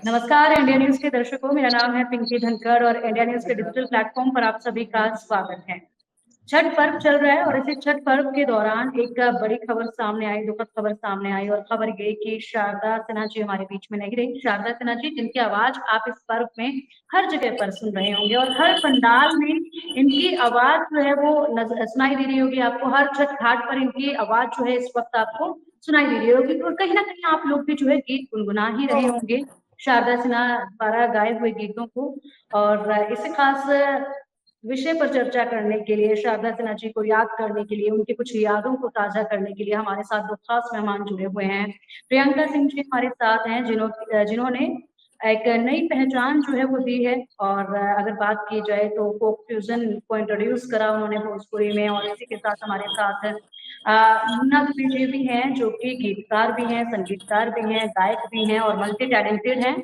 नमस्कार India news के दर्शकों, मेरा नाम है पिंकी धनखड़ और इंडिया न्यूज के डिजिटल प्लेटफॉर्म पर आप सभी का स्वागत है। छठ पर्व चल रहा है और इसी छठ पर्व के दौरान एक बड़ी खबर सामने आई, दुखद खबर सामने आई और खबर ये कि शारदा सिन्हा जी हमारे बीच में नहीं रही। शारदा सिन्हा जी जिनकी आवाज आप इस पर्व में हर जगह पर सुन रहे होंगे और हर पंडाल में इनकी आवाज जो है वो सुनाई दे रही होगी आपको। हर छठ घाट पर इनकी आवाज जो है इस वक्त आपको सुनाई दे रही होगी और कहीं ना कहीं आप लोग भी जो है गीत गुनगुना ही रहे होंगे शारदा सिन्हा द्वारा गाए हुए गीतों को। और इसी खास विषय पर चर्चा करने के लिए, शारदा सिन्हा जी को याद करने के लिए, उनकी कुछ यादों को ताजा करने के लिए हमारे साथ दो खास मेहमान जुड़े हुए हैं। प्रियंका सिंह जी हमारे साथ हैं जिन्होंने एक नई पहचान जो है वो दी है। और अगर बात की जाए तो फोक फ्यूजन को इंट्रोड्यूस करा उन्होंने भोजपुरी में। और इसी के साथ हमारे साथ मुन्ना दुबे जी भी हैं जो कि गीतकार भी हैं, संगीतकार भी हैं, गायक भी हैं और मल्टी टैलेंटेड हैं।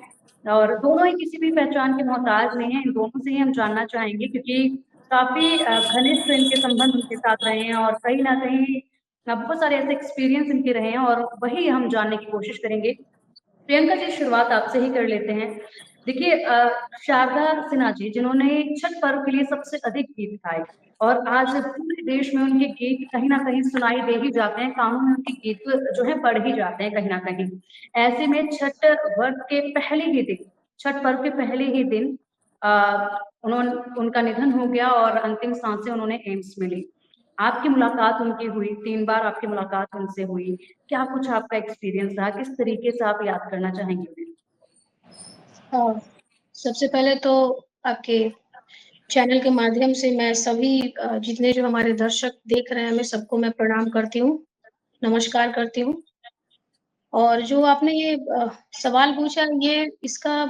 और दोनों ही किसी भी पहचान के मोहताज नहीं है। इन दोनों से ही हम जानना चाहेंगे क्योंकि काफी घनिष्ठ इनके संबंध उनके साथ रहे हैं और कहीं ना कहीं बहुत सारे ऐसे एक्सपीरियंस इनके रहे हैं और वही हम जानने की कोशिश करेंगे। प्रियंका जी, शुरुआत आपसे ही कर लेते हैं। देखिए, शारदा सिन्हा जी जिन्होंने छठ पर्व के लिए सबसे अधिक गीत गाए और आज पूरे देश में उनके गीत कहीं ना कहीं सुनाई दे ही जाते हैं, कानों में उनके गीत जो है पढ़ ही जाते हैं कहीं ना कहीं। ऐसे में छठ वर्ष के पहले ही दिन, छठ पर्व के पहले ही दिन उन्होंने उनका निधन हो गया और अंतिम सांसें उन्होंने एम्स में ली। आपकी मुलाकात उनकी हुई, 3 बार आपकी मुलाकात उनसे हुई। क्या कुछ आपका एक्सपीरियंस रहा, किस तरीके से आप याद करना चाहेंगे? हाँ, सबसे पहले तो आपके चैनल के माध्यम से मैं सभी जितने जो हमारे दर्शक देख रहे हैं, मैं सबको मैं प्रणाम करती हूँ, नमस्कार करती हूँ। और जो आपने ये सवाल पूछा, ये इसका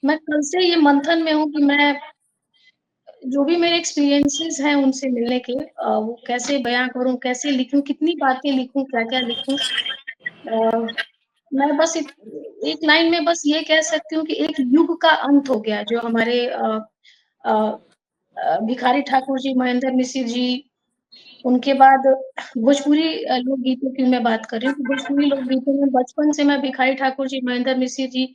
मैं कल से ये मंथन में हूँ कि मैं जो भी मेरे एक्सपीरियंसेस हैं उनसे मिलने के, वो कैसे बयाँ करूँ, कैसे लिखूँ, कितनी बातें लिखूँ, क्या-क्या लिखूँ। मैं बस एक लाइन में बस ये कह सकती हूँ कि एक युग का अंत हो गया, जो हमारे अ भिखारी ठाकुर जी, महेंद्र मिश्र जी, उनके बाद भोजपुरी लोकगीतों की मैं बात कर रही हूँ, तो भोजपुरी लोकगीतों में बचपन से मैं भिखारी ठाकुर जी, महेंद्र मिश्र जी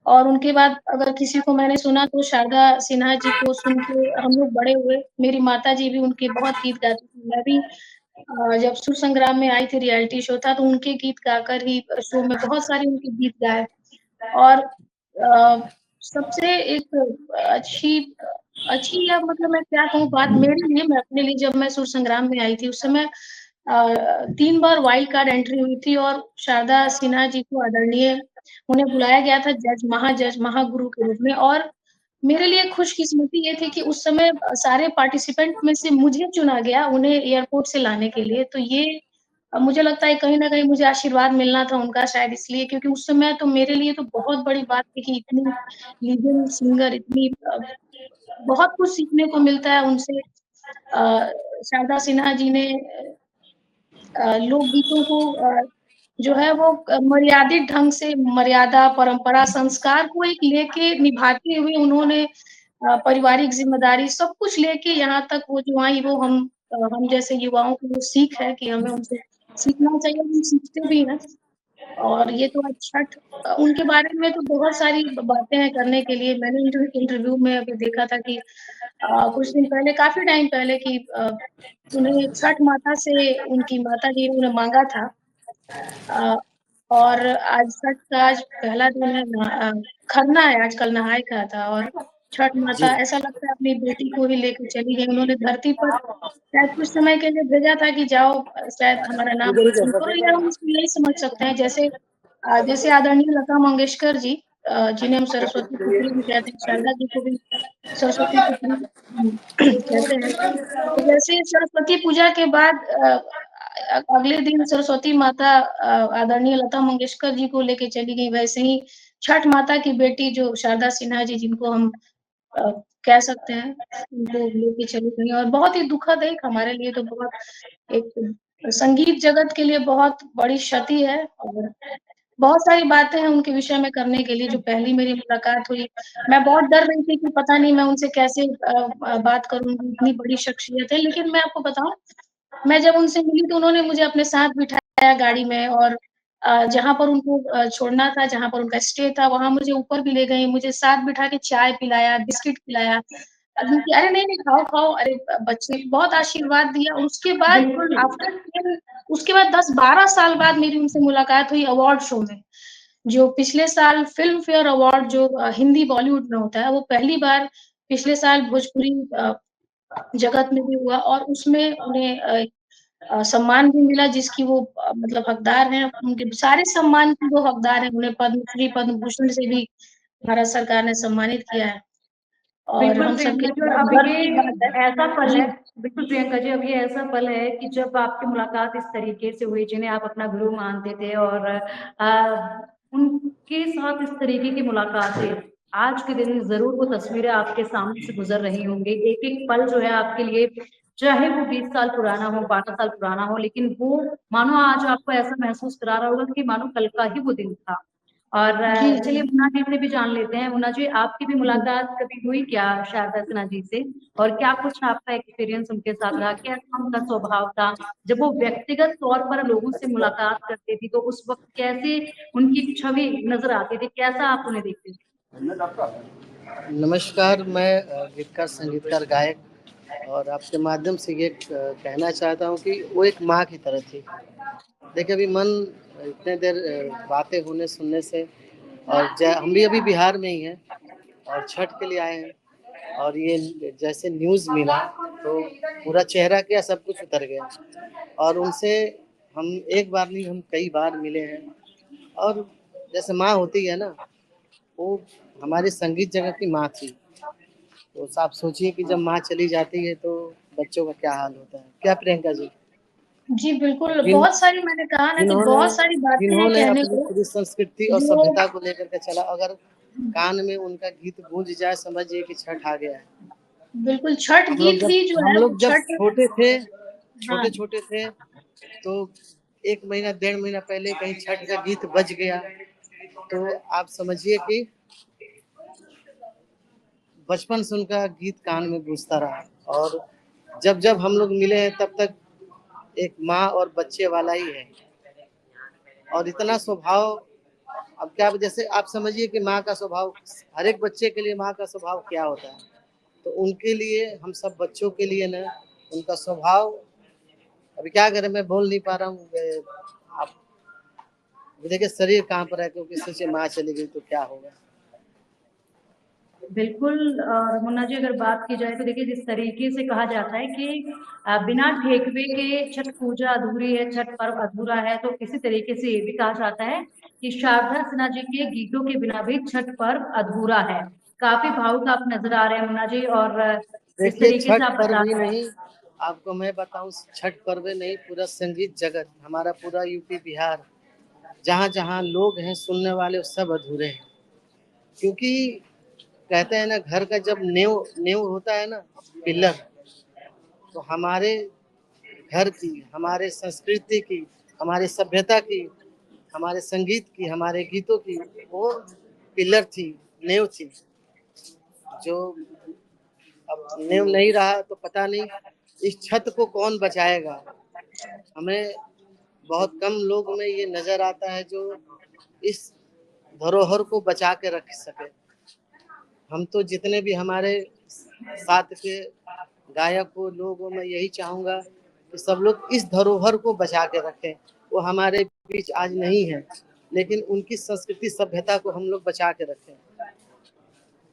और उनके बाद अगर किसी को मैंने सुना तो शारदा सिन्हा जी को सुन के हम लोग बड़े हुए। मेरी माताजी भी उनके बहुत गीत गाती थी। मैं भी जब सुर संग्राम में आई थी, रियलिटी शो था, तो उनके गीत गाकर ही शो में बहुत सारे उनके गीत गाए। और सबसे एक अच्छी अच्छी या मतलब मैं क्या कहूँ, बात मेरे लिए, मैं अपने लिए जब मैं सुर संग्राम में आई थी उस समय 3 बार वाइल्ड कार्ड एंट्री हुई थी और शारदा सिन्हा जी को आदरणीय उन्हें बुलाया गया था जज, महागुरु के रूप में। और मेरे लिए खुशकिस्मती ये थी कि उस समय सारे पार्टिसिपेंट में से मुझे चुना गया उन्हें एयरपोर्ट से लाने के लिए। तो ये मुझे लगता है कहीं न कहीं मुझे आशीर्वाद मिलना था उनका, शायद इसलिए, क्योंकि उस समय तो मेरे लिए तो बहुत बड़ी बात थी कि इतनी लीजेंड सिंगर, इतनी बहुत कुछ सीखने को मिलता है उनसे। शारदा सिन्हा जी ने लोकगीतों को जो है वो मर्यादित ढंग से, मर्यादा, परंपरा, संस्कार को एक लेके निभाते हुए उन्होंने पारिवारिक ज़िम्मेदारी सब कुछ लेके यहाँ तक वो जो आई, वो हम जैसे युवाओं को वो सीख है कि हमें उनसे सीखना चाहिए, हम सीखते भी हैं। और ये तो आज छठ उनके बारे में तो बहुत सारी बातें हैं करने के लिए। मैंने इंटरव्यू में अभी देखा था कि कुछ दिन पहले, काफ़ी टाइम पहले, कि उन्हें छठ माता से उनकी माताजी ने उन्हें माँगा था। अ, और आज छठ का आज पहला दिन है, खरना है, आजकल नहाए का था। और छठ माता जी, ऐसा लगता है अपनी बेटी को ही लेके चली गई। उन्होंने धरती पर शायद कुछ समय के लिए भेजा था कि जाओ, शायद हमारा नाम इधर ही रोशन कर करो, सकते या हम इसको यही समझ सकते हैं जैसे जैसे आदरणीय लता मंगेशकर जी, जिन्हें हम सरस्वती पुत्री भी कहते हैं, शारदा जी को भी सरस्वती पुत्री कहते हैं। तो वैसे सरस्वती पूजा के बाद अगले दिन सरस्वती माता आदरणीय लता मंगेशकर जी को लेके चली गई, वैसे ही छठ माता की बेटी जो शारदा सिन्हा जी, जिनको हम अ, कह सकते हैं, उनको लेके चली गई। और बहुत ही दुखद है, हमारे लिए तो बहुत, एक संगीत जगत के लिए बहुत बड़ी क्षति है। और बहुत सारी बातें हैं उनके विषय में करने के लिए। जो पहली मेरी मुलाकात हुई, मैं बहुत डर रही थी कि पता नहीं मैं उनसे कैसे बात करूँगी, इतनी बड़ी शख्सियत है। लेकिन मैं आपको बताऊँ, मैं जब उनसे मिली तो उन्होंने मुझे अपने साथ बिठाया गाड़ी में और जहाँ पर उनको छोड़ना था, जहाँ पर उनका स्टे था, वहाँ मुझे ऊपर भी ले गई, मुझे साथ बिठा के चाय पिलाया, बिस्किट खिलाया। कि अरे नहीं, नहीं, खाओ, खाओ, अरे बच्चे बहुत आशीर्वाद दिया। उसके बाद बिल्कुल। आफ्टर 10 उसके बाद 10-12 साल बाद मेरी उनसे मुलाकात हुई अवार्ड शो में। जो पिछले साल फ़िल्म फेयर अवार्ड जो हिंदी बॉलीवुड में होता है, वो पहली बार पिछले साल भोजपुरी जगत में भी हुआ और उसमें उन्हें सम्मान भी मिला जिसकी वो मतलब हकदार हैं। उनके सारे सम्मान की वो हकदार हैं। उन्हें पद्मश्री, पद्म भूषण से भी भारत सरकार ने सम्मानित किया है और बिल्कुल हम सबके प्रियंका जी, लिए और बहुत अब गर्व ये की बात है। ऐसा पल जी, है, बिल्कुल प्रियंका जी, अब ये ऐसा पल है कि जब आपकी मुलाकात इस तरीके से हुई, जिन्हें आप अपना गुरु मानते थे, और उनके साथ इस तरीके की मुलाकातें आज के दिन ज़रूर वो तस्वीरें आपके सामने से गुजर रही होंगी। एक-एक पल जो है आपके लिए, चाहे वो 20 साल पुराना हो, 12 साल पुराना हो, लेकिन वो मानो आज आपको ऐसा महसूस करा रहा होगा कि मानो कल का ही वो दिन था। और जी, जी, चलिए मुन्ना जी से भी जान लेते हैं। मुन्ना जी, आपकी भी जी। मुलाकात कभी हुई क्या शारदा सिन्हा जी से? और क्या कुछ आपका एक्सपीरियंस उनके साथ रहा? कैसा उनका स्वभाव था? जब वो व्यक्तिगत तौर पर लोगों से मुलाकात करती थी, तो उस वक़्त कैसे उनकी छवि नज़र आती थी? कैसा आप उन्हें देखते थे? नमस्कार, मैं गीतकार, संगीतकार, गायक और आपके माध्यम से ये कहना चाहता हूँ कि वो एक माँ की तरह थी। देखिए अभी मन इतने देर बातें होने सुनने से और हम भी अभी बिहार में ही हैं और छठ के लिए आए हैं और ये जैसे न्यूज़ मिला तो पूरा चेहरा क्या सब कुछ उतर गया और उनसे हम एक बार नहीं हम कई बार मिले हैं और जैसे माँ होती है ना, वो हमारी संगीत जगत की माँ थी। तो आप सोचिए कि जब माँ चली जाती है तो बच्चों का क्या हाल होता है। क्या प्रियंका जी? जी, बिल्कुल, जिन बहुत सारी मैंने कहा ना कि जिन्होंने बहुत सारी बातें हैं जिन्होंने कहने अपनी को, पूरी संस्कृति और जो सभ्यता को लेकर के चला, अगर कान में उनका गीत गूंज जाए समझिए कि छठ आ गया है। बिल्कुल छठ गीत ही जो हम है वो लोग जब छठ। छोटे थे, हाँ, छोटे-छोटे थे तो 1 महीना, डेढ़ महीना पहले कहीं छठ का गीत बज गया तो आप समझिए कि बचपन से उनका गीत कान में गूंजता रहा और जब-जब हम लोग मिले हैं तब तक एक माँ और बच्चे वाला ही है और इतना स्वभाव। अब क्या, जैसे आप समझिए कि माँ का स्वभाव, हर एक बच्चे के लिए माँ का स्वभाव क्या होता है, तो उनके लिए, हम सब बच्चों के लिए ना उनका स्वभाव, अभी क्या करें, मैं बोल नहीं पा रहा हूँ। आप देखिए शरीर काँप रहा है क्योंकि सोचिए माँ चली गई तो क्या होगा। बिल्कुल। और मुन्ना जी, अगर बात की जाए तो देखिए, जिस तरीके से कहा जाता है कि बिना ठेकवे के छठ पूजा अधूरी है, छठ पर्व अधूरा है, तो इसी तरीके से ये भी कहा जाता है कि शारदा सिन्हा जी के गीतों के बिना भी छठ पर्व अधूरा है। काफ़ी भावुक आप नज़र आ रहे हैं मुन्ना जी, और जिस देखिए तरीके से छठ आप बता पर्व ही रहे हैं। नहीं, आपको मैं बताऊँ, छठ पर्व नहीं, पूरा संगीत जगत, हमारा पूरा यूपी बिहार, जहाँ-जहाँ लोग हैं सुनने वाले, वो सब अधूरे हैं। क्योंकि कहते हैं ना, घर का जब नींव नींव होता है ना, पिलर, तो हमारे घर की, हमारे संस्कृति की, हमारी सभ्यता की, हमारे संगीत की, हमारे गीतों की, वो पिलर थी, नींव थी। जो अब नींव नहीं रहा तो पता नहीं इस छत को कौन बचाएगा। हमें बहुत कम लोग में ये नज़र आता है जो इस धरोहर को बचा के रख सके। हम तो जितने भी हमारे साथ के गायक हो, लोग हो, मैं यही चाहूँगा कि सब लोग इस धरोहर को बचा के रखें। वो हमारे बीच आज नहीं है, लेकिन उनकी संस्कृति सभ्यता को हम लोग बचा के रखें।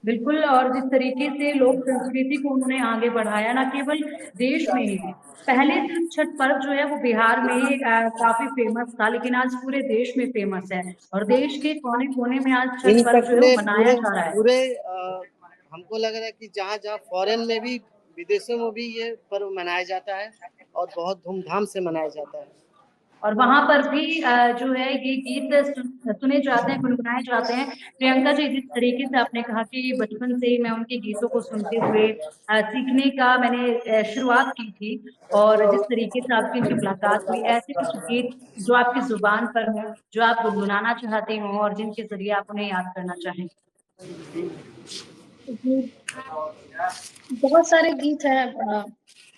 बिल्कुल। और जिस तरीके से लोक संस्कृति को उन्होंने आगे बढ़ाया, ना केवल देश में ही, पहले सिर्फ छठ पर्व जो है वो बिहार में ही काफ़ी फ़ेमस था, लेकिन आज पूरे देश में फ़ेमस है, और देश के कोने-कोने में आज छठ इन पर्व तक जो है वो ने मनाया पूरे जा रहा है। पूरे हमको लग रहा है कि जहाँ-जहाँ फ़ॉरेन में भी, विदेशों में भी ये पर्व मनाया जाता है और बहुत धूमधाम से मनाया जाता है। और वहाँ पर भी जो है ये गीत सुने जाते हैं, गुनगुनाए जाते हैं। प्रियंका जी, जिस तरीके से आपने कहा कि बचपन से ही मैं उनके गीतों को सुनते हुए सीखने का मैंने शुरुआत की थी, और जिस तरीके से आपकी उनकी मुलाकात हुई, ऐसे कुछ गीत जो आपकी ज़ुबान पर हों, जो आप गुनगुनाना चाहते हों और जिनके ज़रिए आप उन्हें याद करना चाहें? जी, बहुत सारे गीत हैं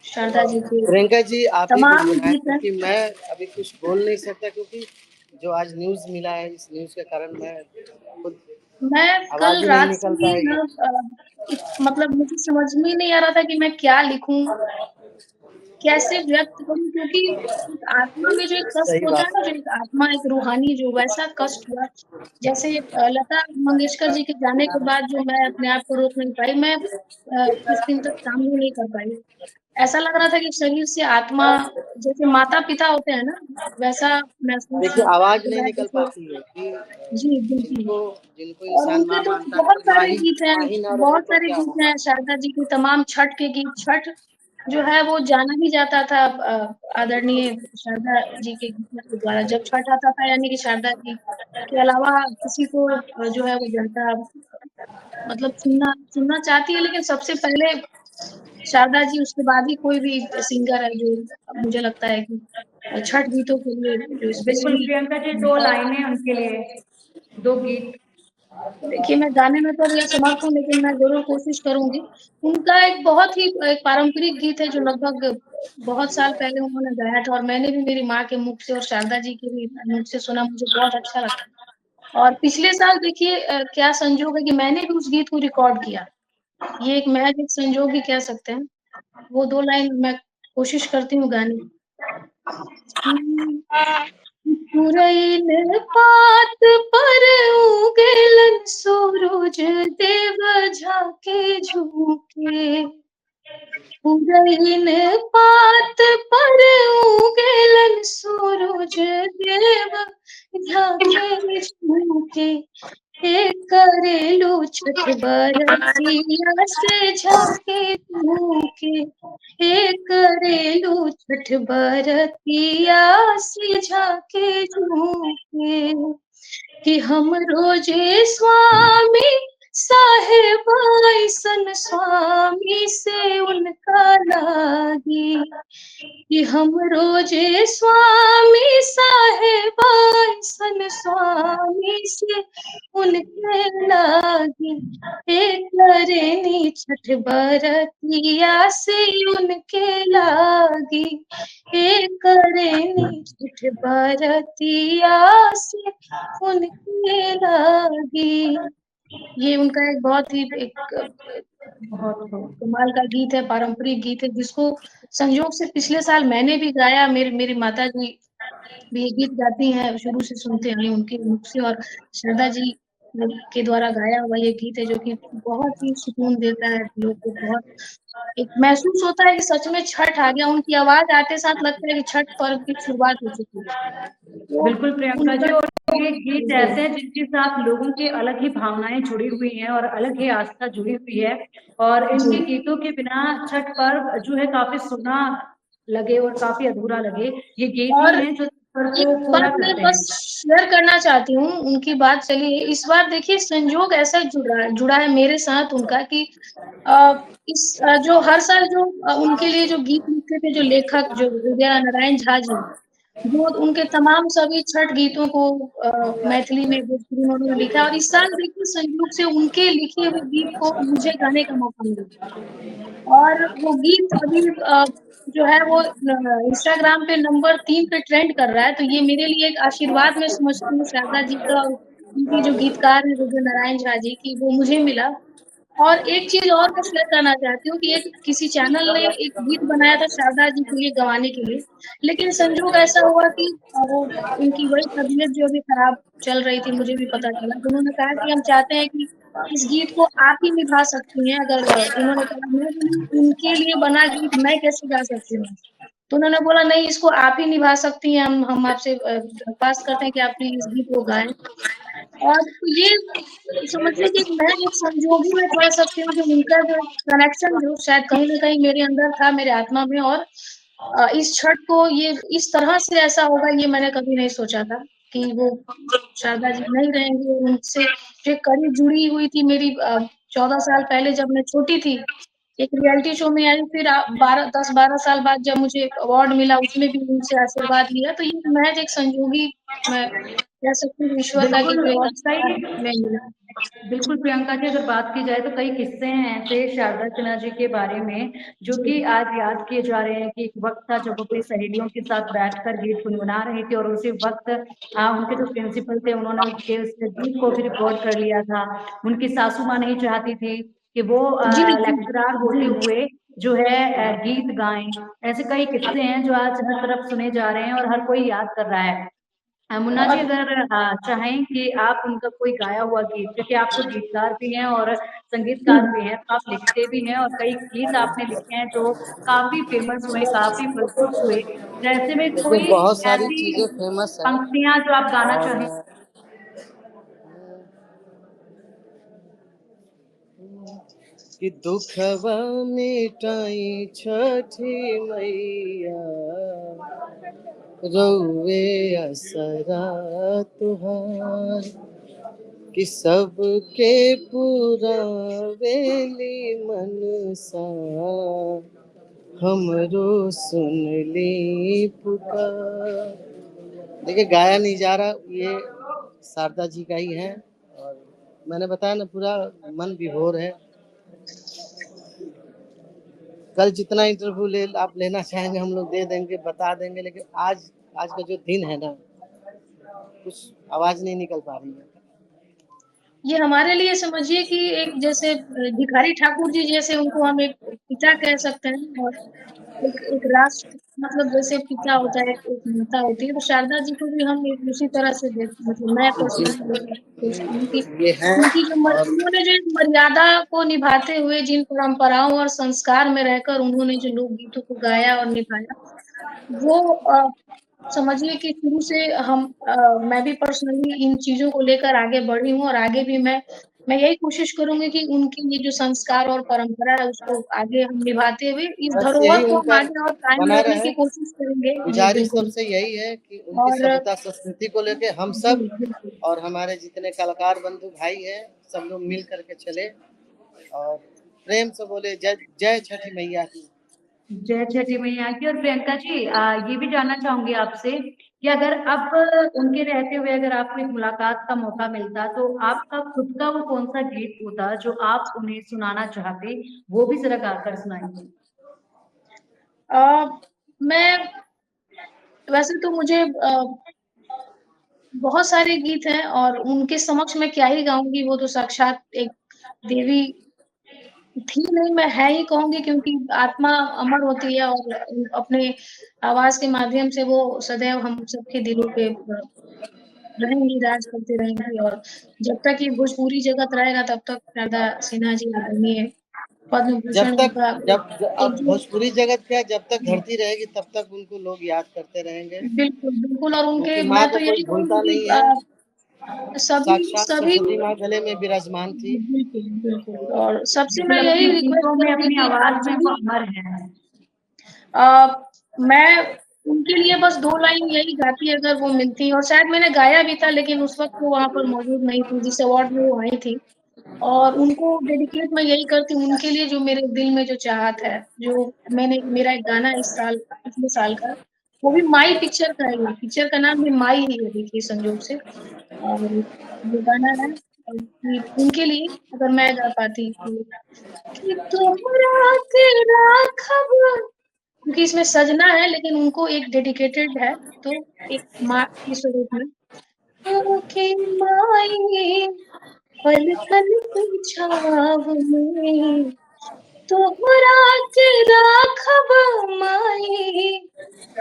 शारदा जी के, प्रियंका जी आप ही तमाम गुनगुनाएँ गीत हैं। क्योंकि मैं अभी कुछ बोल नहीं सकता, क्योंकि जो आज न्यूज़ मिला है, इस न्यूज़ के कारण मैं खुद मैं आवाज़ कल ही नहीं रात से निकल ही पाएगी। मतलब मुझे समझ में ही नहीं आ रहा था कि मैं क्या लिखूँ, कैसे व्यक्त करूँ, क्योंकि एक आत्मा में जो एक कष्ट सही होता है बात ना, जो एक आत्मा, एक रूहानी जो वैसा कष्ट हुआ। जैसे लता मंगेशकर जी के जाने के बाद जो मैं अपने आप को रोक नहीं पाई, मैं कुछ दिन तक काम भी नहीं कर पाई। ऐसा लग रहा था कि शरीर से आत्मा, जैसे माता-पिता होते हैं ना, वैसा महसूस देखिए, आवाज़ हो नहीं रहा है निकल जैसे। पाती है कि जी, बिल्कुल। जिनको जिनको और इंसान उनके माँ तो मानता है, बहुत अगर सारे गीत हैं, माँ ही ना रहे बहुत तो सारे क्या गीत होगा? हैं, शारदा जी के तमाम छठ के गीत। छठ जो है वो जाना ही जाता था आदरणीय शारदा जी के गीतों के द्वारा। जब छठ आता था यानी कि शारदा जी के अलावा किसी को जो है वो जनता मतलब सुनना सुनना चाहती है, लेकिन सबसे पहले शारदा जी, उसके बाद ही कोई भी सिंगर है जो मुझे लगता है कि छठ गीतों के लिए जो बिल्कुल स्पेशली प्रियंका जी, 2 लाइनें उनके लिए, 2 गीत। देखिए, मैं गाने में तो अभी असमर्थ हूँ, लेकिन मैं ज़रूर कोशिश करूँगी। उनका एक बहुत ही एक पारंपरिक गीत है जो लगभग बहुत साल पहले उन्होंने गाया था, और मैंने भी मेरी माँ के मुख से और शारदा जी के भी मुख से सुना, मुझे बहुत अच्छा लगा। और पिछले साल देखिए क्या संजोग है कि मैंने भी उस गीत को रिकॉर्ड किया। ये एक महज़ एक संजोग ही कह सकते हैं। वो 2 लाइन मैं कोशिश करती हूँ गाने की। पुरैल पात पर उगलन सूरज देव झाके झुके। पुरैल पात पर उगलन सूरज देव झाके झुके। हे करेलू छठ बरतिया से झाके झुके। हे करेलू छठ बरतिया से झाके झुके। कि हम रोजे स्वामी साहेब ऐसन स्वामी से उनका लागी। कि हम रोजे स्वामी साहेब ऐसन स्वामी से उनके लागी। हे करेनी छठ बरतिया से उनके लागी। हे करेनी छठ बरतिया से उनके लागी। ये उनका एक बहुत ही एक बहुत खूब। कमाल का गीत है, पारंपरिक गीत है, जिसको संयोग से पिछले साल मैंने भी गाया। मेरी मेरी माताजी भी ये गीत गाती हैं, शुरू से सुनते आए उनके मुख से, और शारदा जी के द्वारा गाया हुआ ये गीत है, जो कि बहुत ही सुकून देता है दिलों को। बहुत एक महसूस होता है कि सच में छठ आ गया। उनकी आवाज़ आते साथ लगता है कि छठ पर्व की शुरुआत हो चुकी है। तो बिल्कुल प्रियंका उनका जी, और ये गीत जी, ऐसे हैं जिनके साथ लोगों की अलग ही भावनाएँ जुड़ी हुई हैं और अलग ही आस्था जुड़ी हुई है, और जी। इनके गीतों के बिना छठ पर्व जो है काफ़ी सूना लगे और काफ़ी अधूरा लगे। ये गीत ही और हैं जो पर्व एक को पूरा बात मैं करते बस हैं। शेयर करना चाहती हूँ, उनकी बात चली है। इस बार देखिए संजोग ऐसा जुड़ा है मेरे साथ उनका कि जो हर साल जो उनके लिए जो गीत लिखते थे, जो लेखक जो विद्या नारायण झा जी, जो उनके तमाम सभी छठ गीतों को मैथिली में, भोजपुरी में उन्होंने लिखा, और इस साल देखिए संयोग से उनके लिखे हुए गीत को मुझे गाने का मौका मिला। और वो गीत अभी जो है वो इंस्टाग्राम पे नंबर 3 पे ट्रेंड कर रहा है, तो ये मेरे लिए एक आशीर्वाद मैं समझती हूँ शारदा जी का, और उनकी जो गीतकार हैं विजय नारायण झा जी की, वो मुझे मिला। और एक चीज़ और मैं शेयर करना चाहती हूँ कि एक किसी चैनल ने एक गीत बनाया था शारदा जी के लिए गवाने के लिए, लेकिन संजोग ऐसा हुआ कि वो उनकी वही तबीयत जो अभी खराब चल रही थी, मुझे भी पता चला। तो उन्होंने कहा कि हम चाहते हैं कि इस गीत को आप ही निभा सकती हैं। अगर उन्होंने कहा, मैं बोली उनके लिए बना गीत मैं कैसे गा सकती हूँ? तो उन्होंने बोला नहीं, इसको आप ही निभा सकती हैं, हम आपसे दरख्वास्त करते हैं कि आप प्लीज़ इस गीत को गाएँ। और ये समझिए कि मैं एक संजोगी में कह सकती हूँ कि उनका जो कनेक्शन जो शायद कहीं न कहीं मेरे अंदर था, मेरे आत्मा में, और इस छठ को ये इस तरह से ऐसा होगा ये मैंने कभी नहीं सोचा था कि वो शारदा जी नहीं रहेंगी। उनसे जो एक कड़ी जुड़ी हुई थी मेरी 14 साल पहले जब मैं छोटी थी, एक रियलिटी शो में आई, फिर 10-12 साल बाद जब मुझे अवार्ड मिला, उसमें भी उनसे आशीर्वाद लिया। तो ये महज़ एक संजोगी मैं कह सकती हूँ ईश्वर का कि बिल्कुल, जो एक और आशीर्वाद सही में मिला। बिल्कुल प्रियंका जी, अगर बात की जाए तो कई किस्से हैं ऐसे शारदा सिन्हा जी के बारे में जो कि आज याद किए जा रहे हैं कि एक वक्त था जब वो अपनी सहेलियों के साथ बैठकर गीत गुनगुना रही थी और उसी वक्त उनके जो प्रिंसिपल थे उन्होंने उनके उस गीत को भी रिकॉर्ड कर लिया था। उनकी सासू माँ नहीं चाहती थी कि वो जी, जी, लेक्चरार होते हुए जो है गीत गाएं। ऐसे कई किस्से हैं जो आज हर तरफ सुने जा रहे हैं और हर कोई याद कर रहा है। मुन्ना जी, और अगर चाहें कि आप उनका कोई गाया हुआ गीत, क्योंकि आप तो गीतकार भी हैं और संगीतकार भी हैं, तो आप लिखते भी हैं और कई गीत आपने लिखे हैं जो काफ़ी फ़ेमस हुए, काफ़ी प्रस्तुत हुए। तो ऐसे में देखिए कोई बहुत सारी ऐसी चीजें फेमस है पंक्तियाँ जो आप गाना चाहें? और कि दुखवा मिटाई छठी मैया रउवे असरा तुहार कि सबके पुरावेली मनसा हमरो सुन ली पुकार। देखिए गाया नहीं जा रहा, ये शारदा जी का ही है और मैंने बताया ना पूरा मन विभोर है। कल जितना इंटरव्यू आप लेना चाहेंगे हम लोग दे देंगे, बता देंगे, लेकिन आज आज का जो दिन है ना कुछ आवाज नहीं निकल पा रही है। ये हमारे लिए समझिए कि एक जैसे भिखारी ठाकुर जी जैसे उनको हम एक पिता कह सकते हैं और एक एक राष्ट्र मतलब जैसे पिता होता है, एक माता होती है, तो शारदा जी को भी हम एक उसी तरह से मतलब मैं जी पर्सनली सोचती हूँ कि ये है उनकी जो और उन्होंने जो एक मर्यादा को निभाते हुए जिन परंपराओं और संस्कार में रहकर उन्होंने जो लोकगीतों को गाया और निभाया, वो समझिए कि शुरू से मैं भी पर्सनली इन चीज़ों को लेकर आगे बढ़ी हूँ और आगे भी मैं यही कोशिश करूँगी कि उनकी ये जो संस्कार और परंपरा है उसको आगे हम निभाते हुए इस बस धरोहर यही को हम उनका आगे और कायम बना रखने रहे। की कोशिश करेंगे। जी, गुजारिश बिल्कुल। सबसे यही है कि उनकी और सभ्यता संस्कृति को लेके हम जी, सब बिल्कुल। और हमारे जितने कलाकार बंधु भाई हैं सब लोग मिल करके चले और प्रेम से बोले जय जय छठी मैया की। जय छठी मैया की। और प्रियंका जी, ये भी जानना चाहूँगी आपसे कि अगर अब उनके रहते हुए अगर आपको एक मुलाकात का मौका मिलता, तो आपका खुद का वो कौन-सा गीत होता जो आप उन्हें सुनाना चाहते? वो भी ज़रा गाकर सुनाइए। अ, मैं वैसे तो मुझे बहुत सारे गीत हैं और उनके समक्ष मैं क्या ही गाऊँगी, वो तो साक्षात एक देवी थी नहीं, मैं है ही कहूँगी क्योंकि आत्मा अमर होती है और अपने आवाज़ के माध्यम से वो सदैव हम सबके दिलों पे रहेंगी, राज करती रहेंगी और जब तक ये भोजपुरी जगत रहेगा तब तक शारदा सिन्हा जी आदरणीय पद्म जब भूषण तक उनका एक अब जो भोजपुरी जगत क्या जब तक धरती रहेगी तब तक उनको लोग याद करते रहेंगे बिल्कुल, बिल्कुल और उनके क्योंकि माँ मैं को तो कोई यही कहूँगी भूलता कि नहीं है। सभी साक्षात सभी सरस्वती माँ गले में विराजमान थी बिल्कुल, बिल्कुल और सबसे बिल्कुल, मैं अपनी यही रिक्वेस्ट गीतों में, करूँगी अपनी कि आवाज़ जो में वो भी अमर हैं। मैं उनके लिए बस 2 लाइन यही गाती अगर वो मिलती और शायद मैंने गाया भी था लेकिन उस वक़्त वो वहाँ पर मौजूद नहीं थी जिस अवार्ड में वो आई थी। और उनको डेडिकेट मैं यही करती हूँ उनके लिए जो मेरे दिल में जो चाहत है, जो मेरा एक गाना इस साल पिछले साल का, वो भी माई पिक्चर का है ये, पिक्चर का नाम भी माई ही है देखिए संजोग से। और ये गाना है कि उनके लिए अगर मैं गा पाती तो कि तोहरा के राखब क्योंकि इसमें सजना है लेकिन उनको एक डेडिकेटेड है, तो एक माँ के स्वरूप में आँखें माई पल-पल की छाँव में तोहरा के राखब माई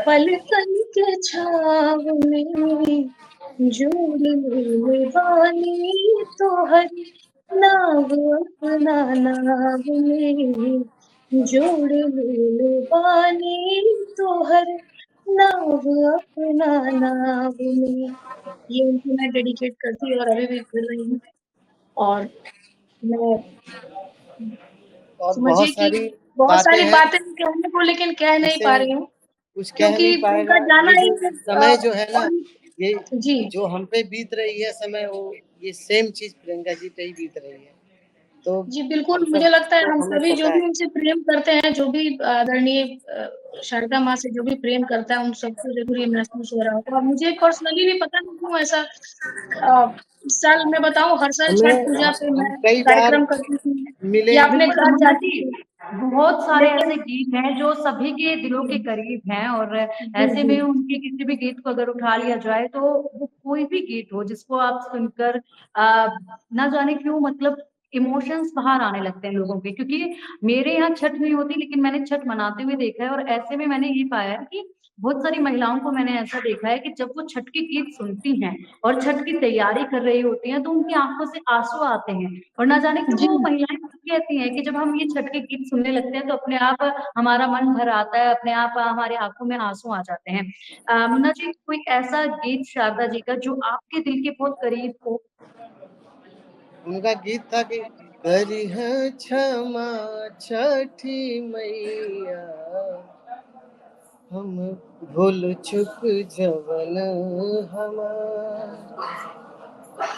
पल-पल के छाँव में जोड़ लेले बानी तोहर नाव अपना नाव में जोड़ लेले बानी तोहर नाव अपना नाव में। ये उनको मैं डेडिकेट करती और अभी भी कर रही हूँ और मैं और समझिए बहुत कि सारी बहुत बातें सारी हैं बातें हैं कहने को लेकिन कह नहीं जिसे पा रही हूँ, कुछ कह क्योंकि नहीं पाएगा। उनका जाना ये जो एक समय जो है ना बड़ी ये जी। जो हम पे बीत रही है समय वो ये सेम चीज प्रियंका जी पे ही बीत रही है। तो जी, बिल्कुल, हम मुझे सब लगता है तो हम हमें सभी जो पता भी है। उनसे प्रेम करते हैं, जो भी आदरणीय शारदा माँ से जो भी प्रेम करता है, उन सबको ज़रूर ये महसूस हो रहा होगा। और मुझे पर्सनली भी पता नहीं क्यों ऐसा इस साल मैं बताऊँ हर साल छठ हमें पूजा पे हम मैं कई बार कार्यक्रम करती थी मिले। या अपने बिल्कुल घर मुन्ना जाती जी, थी, बहुत सारे लेकिन ऐसे गीत हैं जो सभी के दिलों के जी, करीब हैं और जी, ऐसे जी। में उनके किसी भी गीत को अगर उठा लिया जाए तो वो कोई भी गीत हो जिसको आप सुनकर ना जाने क्यों मतलब इमोशंस बाहर आने लगते हैं लोगों के, क्योंकि मेरे यहाँ छठ नहीं होती लेकिन मैंने छठ मनाते हुए देखा है और ऐसे में मैंने ये पाया है कि बहुत सारी महिलाओं को मैंने ऐसा देखा है कि जब वो छठ के गीत सुनती हैं और छठ की तैयारी कर रही होती हैं तो उनकी आंखों से आंसू आते हैं और ना जाने क्यों जी, वो महिलाएं कहती हैं कि जब हम ये छठ के गीत सुनने लगते हैं तो अपने आप हमारा मन भर आता है, अपने आप हमारी आंखों में आंसू आ जाते हैं। मुन्ना जी, कोई ऐसा गीत शारदा जी का जो आपके दिल के बहुत करीब हो? उनका गीत था कि करी है क्षमा छठी मैया, हम भूल चुक जवन हमार।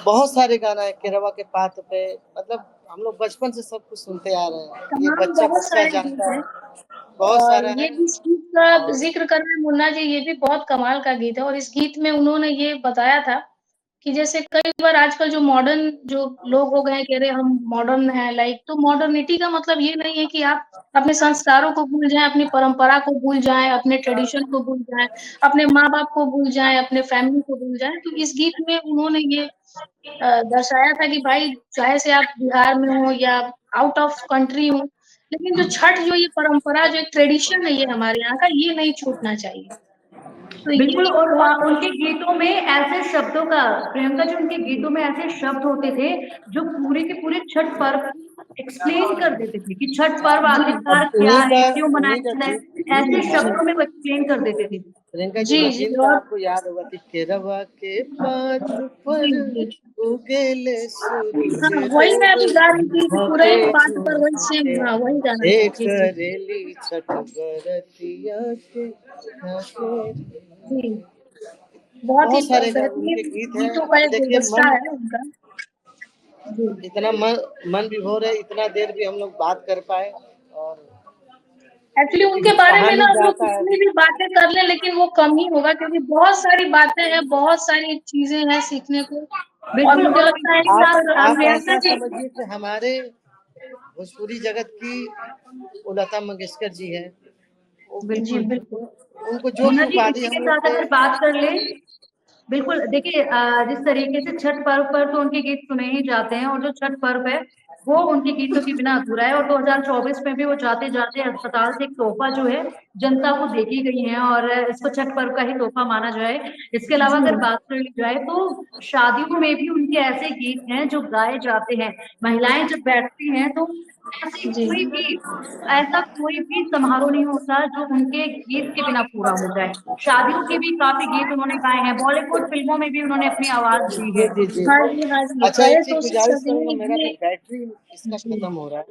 बहुत सारे गाना है केरवा के पात पे, मतलब हम लोग बचपन से सब कुछ सुनते आ रहे हैं, ये तमाम बच्चा बहुत बच्चा सारे गीत जानता है। हैं बहुत और सारा ये है। जिस गीत का आप और ज़िक्र कर रहे हैं मुन्ना जी, ये भी बहुत कमाल का गीत है और इस गीत में उन्होंने ये बताया था कि जैसे कई बार आजकल जो मॉडर्न जो लोग हो गए हैं, कह रहे हैं हम मॉडर्न हैं लाइक, तो मॉडर्निटी का मतलब ये नहीं है कि आप अपने संस्कारों को भूल जाएँ, अपनी परंपरा को भूल जाएँ, अपने ट्रेडिशन को भूल जाएँ, अपने माँ-बाप को भूल जाएँ, अपने फैमिली को भूल जाएँ। तो इस गीत में उन्होंने ये दर्शाया था कि भाई चाहे से आप बिहार में हो या आउट ऑफ कंट्री हो, लेकिन जो छठ जो ये परंपरा जो एक ट्रेडिशन है ये हमारे यहाँ का, ये नहीं छूटना चाहिए। तो बिल्कुल ये और बहुत उनके गीतों में ऐसे शब्दों का प्रियंका जी, उनके गीतों में ऐसे शब्द होते थे जो पूरे के पूरे छठ पर्व एक्सप्लेन कर देते थे कि छठ पर्व जी, आखिरकार अब क्या है, क्यों उन्हीं मनाया का जाता है, गीत जी, ऐसे जी। शब्दों में वो एक्सप्लेन कर देते थे। प्रियंका जी जी, वो जी गीत का और आपको याद होगा कि केरवा के पात जी, पर जी। उगेले सूरज हाँ, वही मैं देव, अभी गा रही थी कि पूरा धके एक पाठ पर वही झूमके सेम हाँ, वही गाना था। एक जी, जी। करेली छठ बरतिया के ढाके। जी, बहुत ही बहुत सारे उनके बेहतरीन गीत हैं। गीतों का अब एक देखिए गुलदस्ता मन है उनका। जी। इतना मन विभोर है, इतना देर भी हम लोग बात कर पाए। और एक्चुअली क्योंकि उनके बारे में कहानी ना हम लोग जाता है। कितनी भी बातें कर लें लेकिन वो कम ही होगा क्योंकि बहुत सारी बातें हैं, बहुत सारी चीज़ें हैं सीखने को और बिल्कुल मुझे और लगता इसी है के कि साथ आप प्रियंका ऐसा जी, समझिए कि हमारे भोजपुरी जगत की वो लता मंगेशकर जी है। वो जी, बिल्कुल बिल्कुल। उनको जो भी मुन्ना जी उपाधि इसी हम के लोग साथ के। अगर बात कर ले, बिल्कुल देखिए जिस तरीके से छठ पर्व पर तो उनके गीत सुने ही जाते हैं और जो छठ पर्व है वो उनके गीतों के बिना अधूरा है और 2024 में भी वो जाते जाते अस्पताल से एक तोहफा जो है जनता को दे की गई है और इसको छठ पर्व का ही तोहफा माना जाए। इसके अलावा जी, अगर बात कर ली जाए तो शादियों में भी उनके ऐसे गीत हैं जो गाए जाते हैं, महिलाएं जब बैठती हैं तो जी। ऐसा कोई भी समारोह नहीं होता जो उनके गीत के बिना पूरा हो जाए। शादियों के भी काफ़ी गीत उन्होंने गाए हैं, बॉलीवुड फ़िल्मों में भी उन्होंने अपनी आवाज़ दी जी है। जी जी। हाँ जी, हाँ जी। अच्छा एक कहे चीज तो से गुजारिश करूंगा, सजनी मेरा भी ये बैटरी इसका जी। खत्म हो रहा है,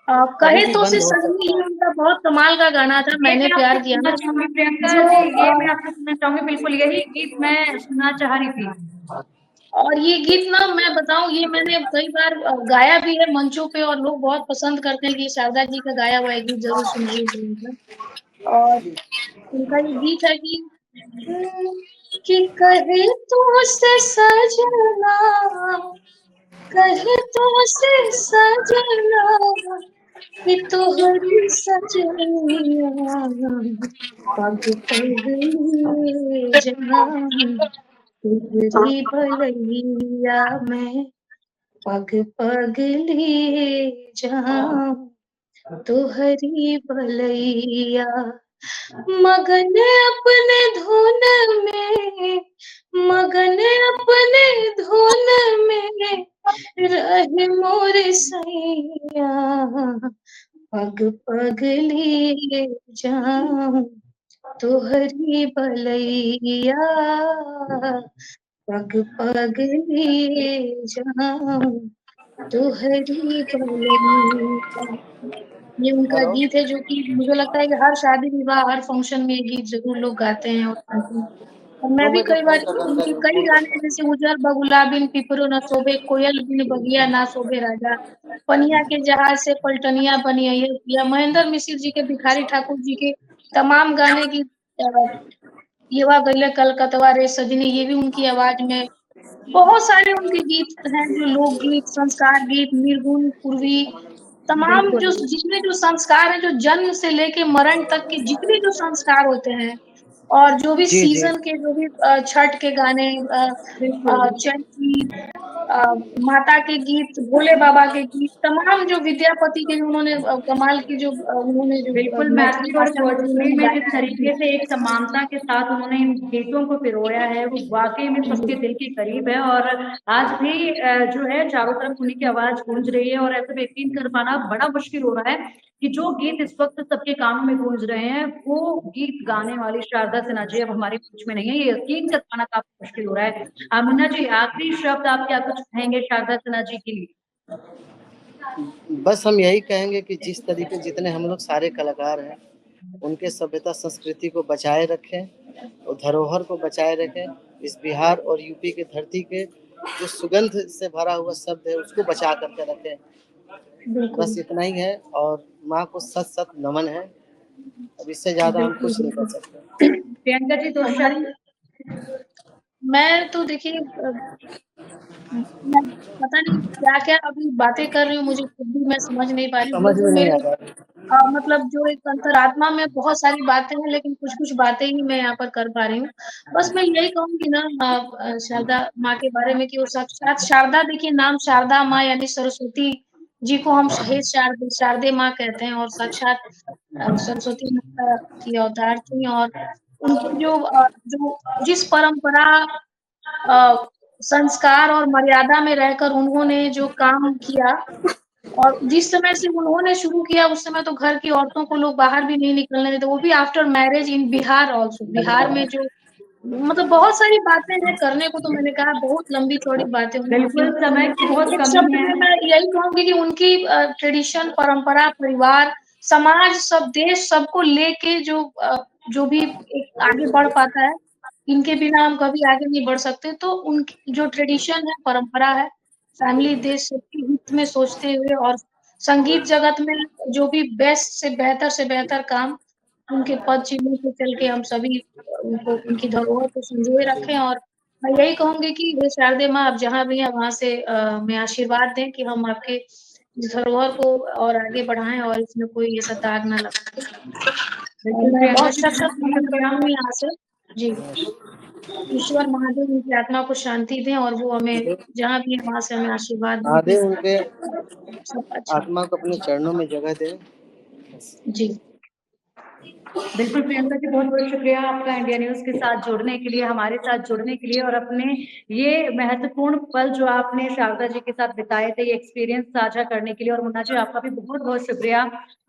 कभी कहे भी तो से बंद हो सजनी सकता ये है। उनका बहुत कमाल का गाना था, ये मैंने मैं आपसे प्यार किया सुनना ना, चाहूँगी प्रियंका जो जी, ये मैं आपसे सुनना चाहूँगी, बिल्कुल यही गीत मैं सुनना चाह रही थी। और ये गीत ना मैं बताऊँ ये मैंने कई बार गाया भी है मंचों पे और लोग बहुत पसंद करते हैं कि शारदा जी का गाया हुआ ये गीत ज़रूर सुनाइए प्रियंका। और उनका ये गीत है हुँ, कि कहे तुमसे सजना, कहे तुमसे सजना कि तोहरी सजनिया पग पगली जहाँ तुहरी भलैया में पग पगली जहाँ तुहरी भलैया मगन अपने धुन में मगन अपने धुन में रहे मोर सैया पग पगली जाऊं तुहरी भलैया पग पगली जाऊं तुहरी भलैया ये उनका हेलो। गीत है जो कि मुझे लगता है कि हर शादी विवाह हर फंक्शन में ये गीत जरूर लोग गाते हैं और सुनते हैं। और मैं तो भी मुझे कई बार फोन कर उनके अंदर कई फोन गाने कर। जैसे उजर बगुला बिन पिपरो न शोभे, कोयल बिन बगिया ना शोभे राजा, पनिया के जहाज से पलटनिया बनी है, या महेंद्र मिश्र जी के, भिखारी ठाकुर जी के तमाम गाने की येवा गइले कलकतवा रे सजनी, ये भी उनकी आवाज में। बहुत सारे उनके गीत हैं जो लोकगीत, संस्कार गीत, निर्गुण, पूर्वी, तमाम जो बिल्कुल, जितने जो संस्कार हैं, जो जन्म से लेके मरण तक के जितने जो संस्कार होते हैं, और जो भी जी जी। सीज़न के जो भी छठ के गाने, बिल्कुल, चैती, अ, माता के गीत, भोले बाबा के गीत, तमाम जो विद्यापति के जो उन्होंने कमाल की जो उन्होंने जो बिल्कुल, मैथिली मैथिली और भाषा में जो भोजपुरी उन्होंने में जिस गाया है। जी, तरीके से एक समानता के साथ उन्होंने इन गीतों को पिरोया है, वो वाक़ई में सबके जी, दिल के करीब है और आज भी जो है चारों तरफ उन्हीं की आवाज़ गूंज रही है और ऐसे में यकीन कर पाना बड़ा मुश्किल हो रहा है कि जो गीत इस वक़्त सबके कानों में गूंज रहे हैं, वो गीत गाने वाली शारदा सिन्हा जी अब हमारे बीच में नहीं है, ये यकीन कर पाना काफ़ी मुश्किल हो रहा है। मुन्ना जी, आखिरी शब्द आप क्या कुछ कहेंगे शारदा सिन्हा जी के लिए? बस हम यही कहेंगे कि जिस तरीके जितने हम लोग सारे कलाकार हैं, उनके सभ्यता संस्कृति को बचाए रखें और धरोहर को बचाए रखें। इस बिहार और यूपी की धरती के जो सुगंध से भरा हुआ शब्द है, उसको बचा करके रखें। बिल्कुल, बस इतना ही है और माँ को सत-सत नमन है। अब इससे ज़्यादा हम बिल्कुल, कुछ नहीं कर बिल्कुल। सकते। प्रियंका जी 2 हमारी शब्द मैं तो देखिए मैं पता नहीं क्या-क्या अभी बातें कर रही हूँ, मुझे खुद भी मैं समझ नहीं पा रही हूँ। समझ जो में नहीं मेरे आ रहा है। मतलब जो एक अंतरात्मा में बहुत सारी बातें हैं, लेकिन कुछ-कुछ बातें ही मैं यहाँ पर कर पा रही हूँ। बस मैं यही कहूँगी ना शारदा माँ के बारे में कि वो साक्षात शारदा, देखिए नाम शारदा माँ यानी सरस्वती जी को हम शहीद शारदे माँ कहते हैं, और साक्षात सरस्वती माता की अवतार थी, और उनकी जो जिस परंपरा, अ, संस्कार और मर्यादा में रहकर उन्होंने जो काम किया, और जिस समय से उन्होंने शुरू किया, उस समय तो घर की औरतों को लोग बाहर भी नहीं निकलने देते, वो भी after marriage in Bihar also. Bihar में जो मतलब बहुत सारी बातें हैं करने को, तो मैंने कहा बहुत लंबी-चौड़ी बातें होंगी, बिल्कुल, लेकिन समय की बहुत एक कमी शब्द है। में मैं यही कहूँगी कि उनकी ट्रेडिशन, परंपरा, परिवार, समाज, सब देश सबको लेके जो भी एक आगे बढ़ पाता है, इनके बिना हम कभी आगे नहीं बढ़ सकते। तो उनकी जो ट्रेडिशन है, परंपरा है, फैमिली, देश सबके हित में सोचते हुए, और संगीत जगत में जो भी बेस्ट से बेहतर काम, उनके पद चिन्हों पे चल के हम सभी उनको, उनकी धरोहर को संजोए रखें। और मैं यही कहूँगी कि हे शारदे माँ, आप जहाँ भी हैं वहाँ से हमें आशीर्वाद दें कि हम आपके इस धरोहर को और आगे बढ़ाएँ, और इसमें कोई ऐसा दाग ना लगे। और बिल्कुल, मैं प्रियंका बहुत जी सशक्त बहुत-बहुत नमन शुक्रिया। करती हूँ यहाँ से। जी, ईश्वर महादेव उनकी आत्मा को शांति दें, और वो हमें जहाँ भी है वहाँ से हमें आशीर्वाद दें कि महादेव उनके सब अच्छा आत्मा को अपने चरणों में जगह दें। हो। जी, बिल्कुल, प्रियंका जी बहुत-बहुत शुक्रिया आपका इंडिया न्यूज़ के साथ जुड़ने के लिए, हमारे साथ जुड़ने के लिए और अपने ये महत्वपूर्ण पल जो आपने शारदा जी के साथ बिताए थे, ये एक्सपीरियंस साझा करने के लिए और मुन्ना जी आपका भी बहुत-बहुत शुक्रिया।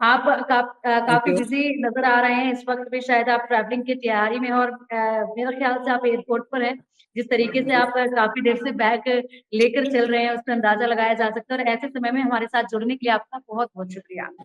आप थैंक काफ़ी यू। बिज़ी नज़र आ रहे हैं इस वक़्त भी शायद आप ट्रैवलिंग की तैयारी में और मेरे ख़्याल से आप एयरपोर्ट पर हैं। जिस तरीके से आप काफ़ी देर से बैग लेकर चल रहे हैं, उससे अंदाज़ा लगाया जा सकता है और ऐसे समय में हमारे साथ जुड़ने के लिए आपका बहुत-बहुत शुक्रिया।